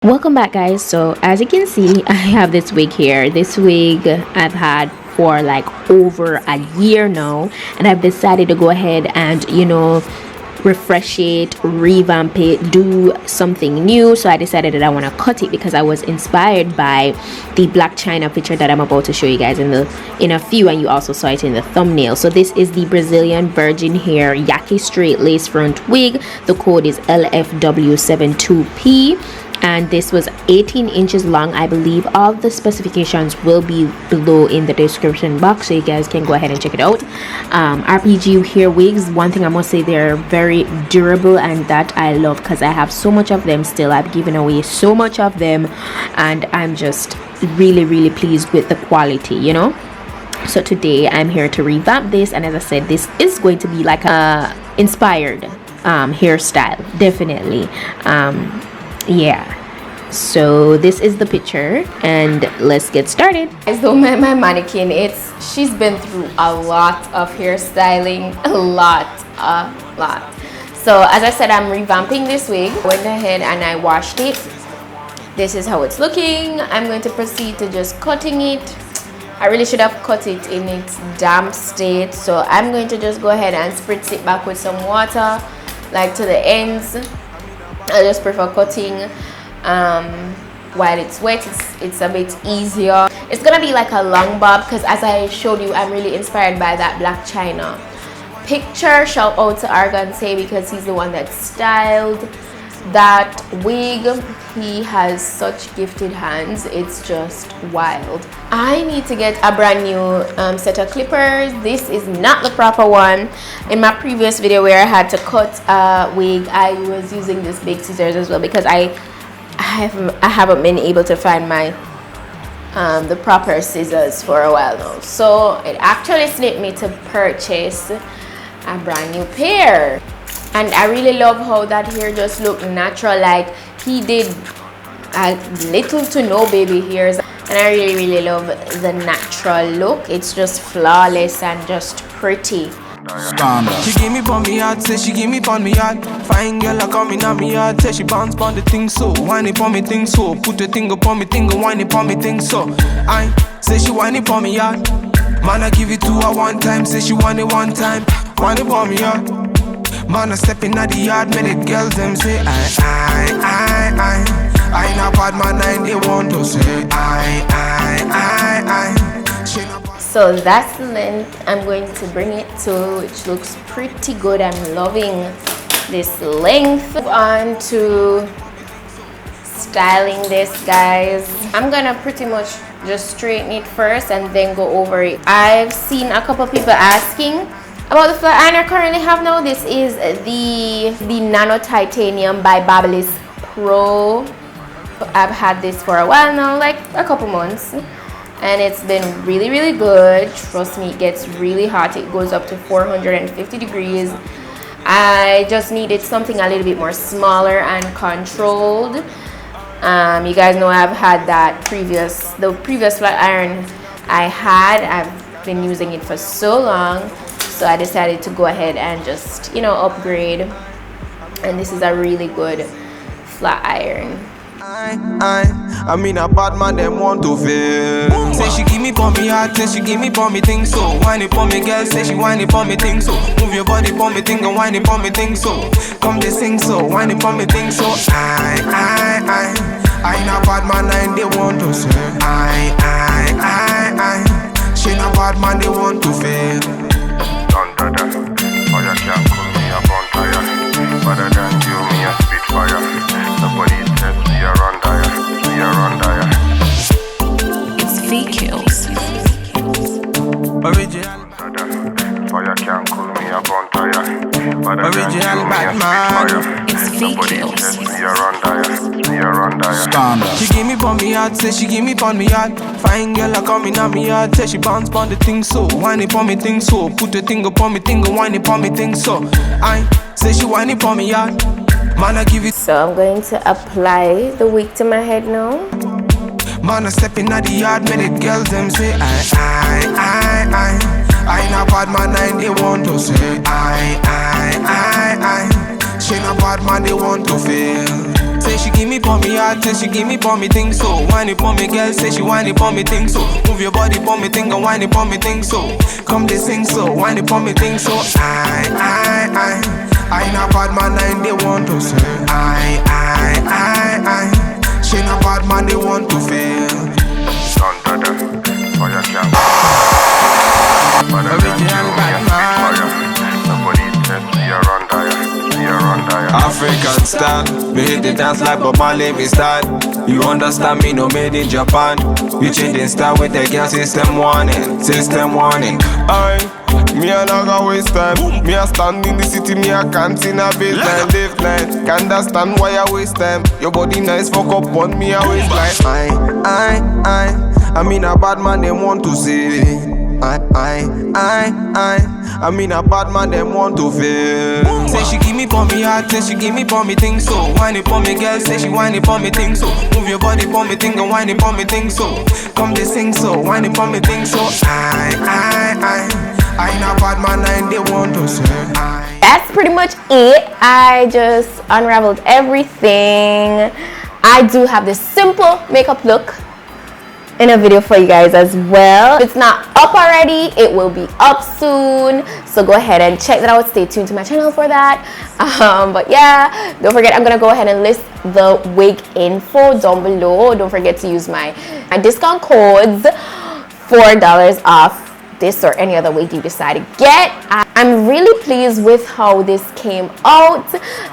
Welcome back, guys. So as you can see, I have this wig here. This wig I've had for like over a year now, and I've decided to go ahead and refresh it, revamp it, do something new. So I decided that I want to cut it because I was inspired by the Blac Chyna picture that I'm about to show you guys in a few, and you also saw it in the thumbnail. So this is the Brazilian virgin hair Yaki straight lace front wig. The code is LFW72P, and this was 18 inches long. I believe all the specifications will be below in the description box, so you guys can go ahead and check it out. RPG hair wigs, one thing I must say, they're very durable, and that I love because I have so much of them still. I've given away so much of them, and I'm just really pleased with the quality, So today I'm here to revamp this, and as I said, this is going to be like a inspired hairstyle, definitely. Yeah, so this is the picture, and let's get started. Guys, don't mind my mannequin. She's been through a lot of hairstyling, a lot. So as I said, I'm revamping this wig. Went ahead and I washed it. This is how it's looking. I'm going to proceed to just cutting it. I really should have cut it in its damp state, so I'm going to just go ahead and spritz it back with some water, like to the ends. I just prefer cutting while it's wet. It's a bit easier. It's gonna be like a long bob because, as I showed you, I'm really inspired by that Blac Chyna picture. Shout out to Argante because he's the one that styled that wig. He has such gifted hands, it's just wild. I need to get a brand new set of clippers. This is not the proper one. In my previous video where I had to cut a wig, I was using this big scissors as well because I haven't been able to find my the proper scissors for a while now. So it actually slipped me to purchase a brand new pair. And I really love how that hair just looked natural, like he did little to no baby hairs, and I really love the natural look. It's just flawless and just pretty. She give me pon me hard, say she give me pon me hard. Fine girl, I come in on me hard, say she bounce pon the thing so. Whine it pon me thing so, put the thing upon me thing, whine it pon me thing so. I say she whine it pon me hard. Man, I give it to her one time, say she want it one time. Whine it pon me hard. Man, I step in the yard, many girls them say I not bad man, they want to say I. So that's the length I'm going to bring it to, which looks pretty good. I'm loving this length. Move on to styling this, guys. I'm gonna pretty much just straighten it first and then go over it. I've seen a couple people asking about the flat iron I currently have now. This is the Nano Titanium by Babyliss Pro. I've had this for a while now, like a couple months, and it's been really good. Trust me, it gets really hot. It goes up to 450 degrees. I just needed something a little bit more smaller and controlled. You guys know I've had the previous flat iron I had. I've been using it for so long. So I decided to go ahead and just, upgrade. And this is a really good flat iron. I mean a bad man, them want to feel. Say she give me pon me hard, say she give me pon me thing so. Whine it pon me girl, say she whine it pon me thing so. Move your body pon me thing and whine it pon me thing so. Come they sing so, whine it pon me thing so. I not bad man, they want to say I. She not bad man, they want to feel. Better than you, me a spitfire. Nobody says we are on dire. It's V-Kills. Original. Fire can't cool me a bonfire. Original bad man. It's V-Kills. We are on dire. She give me pon me hard, say she give me pon me hard. Fine girl, I come in on me hard, say she bounce pon the thing so. Whine it pon me thing so, put the thing upon me thing, whine it pon me thing so. I say she whine it pon me hard. Man, I give it. So I'm going to apply the wig to my head now. Man, I step in the yard, many girls them say I not bad man, they want to say I. She not bad man, they want to feel. say she give me pon me heart, say she give me pon me thing so. Whine it pon me girl, say she whine it pon me thing so. Move your body pon me thing and whine it pon me thing so. Come they sing so, whine it pon me thing so. I ain't a bad man, and they want to say. I. She ain't a bad man, they want to fail. Thunder, fire camp. Original bad man. African style, me hit the dance like Bob Marley me style. You understand me, no made in Japan. You changing style with the girl, system warning. Me a not gonna waste time. Me a stand in the city, me a can't in a baseline, live night. Can't understand why I waste time. Your body nice, fuck up on me a waistline. I mean a bad man, they want to say. I mean a bad man, them want to feel. Say she give me pon me heart, say she give me pon me thing so. Whine it pon me girl, say she whine it pon me thing so. Move your body pon me thing and whine it pon me thing so. Come they sing so, whine it pon me thing so. I ain't a bad man, and they want to say. That's pretty much it. I just unraveled everything. I do have this simple makeup look in a video for you guys as well. If it's not up already, it will be up soon, so go ahead and check that out. Stay tuned to my channel for that. But yeah, don't forget, I'm gonna go ahead and list the wig info down below. Don't forget to use my discount codes, $4 off this or any other wig you decide to get. I'm really pleased with how this came out.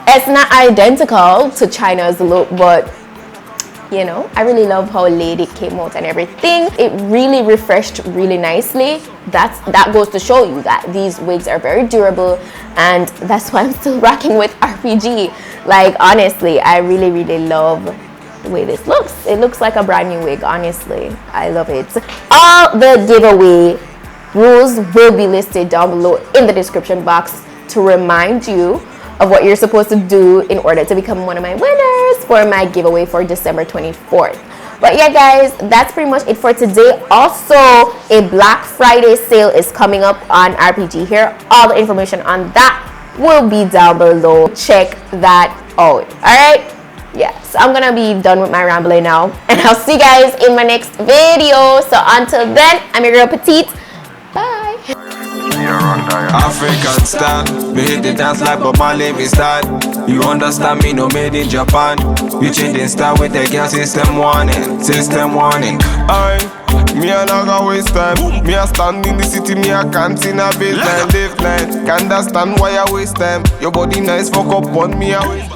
It's not identical to Chyna's look, but you know, I really love how Lady came out and everything. It really refreshed really nicely. That goes to show you that these wigs are very durable, and that's why I'm still rocking with RPG. Like, honestly, I really love the way this looks. It looks like a brand new wig, honestly. I love it. All the giveaway rules will be listed down below in the description box to remind you of what you're supposed to do in order to become one of my winners for my giveaway for December 24th. But yeah, guys, that's pretty much it for today. Also, a Black Friday sale is coming up on RPG here. All the information on that will be down below. Check that out. All right, yeah, so I'm gonna be done with my rambling now, and I'll see you guys in my next video. So until then, I'm your girl Petite. Bye. African style, me hit the dance like Bob Marley me style. You understand me, no made in Japan. You changing style with the girl, system warning. Me a not gonna waste time. Me a stand in the city, me a can't in a baseline, live night. Can't understand why I waste time. Your body nice, fuck up on me a waste.